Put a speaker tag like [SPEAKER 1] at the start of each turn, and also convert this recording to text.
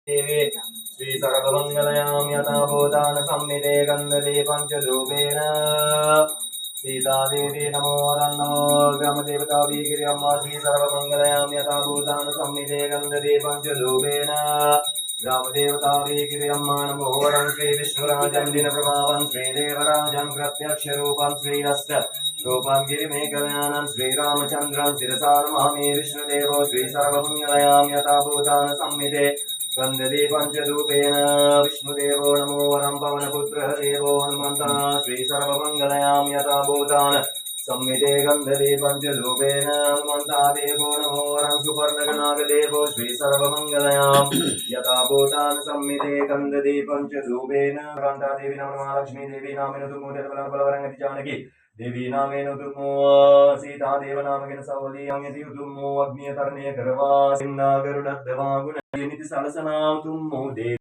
[SPEAKER 1] देवी श्री सर्वमंगलयां यथा भूतान सम्मिते गन्धदे पंचरूपेण सीता देवी नमो नमो ग्राम देवता वीगिर्यम्मा श्री सर्वमंगलयां यथा भूतान सम्मिते गन्धदे पंचरूपेण ग्राम देवता वीगिर्यम्मा नमो वरं श्री विष्णुराजं दिनप्रभावं श्रीदेवराजं प्रत्यक्ष रूपं श्रीरस्य रूपं गिरिमेघयानं श्रीरामचन्द्रं शिरसा नमामि विष्णुदेवो श्री सर्वमंगलयां यथा भूतान सम्मिते गन्धदे पंचरूपेण विष्णुदेवो नमो वरं पवनपुत्रः देवो हनुमन्तः श्री सर्वमंगलयां यथा भूतान सम्मिते गन्धदे पंचरूपेण हनुमन्ता देवो नमो वरं सुपर्णगणागदेवो श्री सर्वमंगलयां यथा भूतान सम्मिते गन्धदे पंचरूपेण कान्ता देवी नमो लक्ष्मी देवी नामेन तुमोदरबलवरंगति जानकी देवी नामेन तुमो सीता देव नामकेन सवली यति तुमो अग्नितरणे गर्वा सिन्ना गरुडध्वजा गुण निति सलसनाव तुमो देवी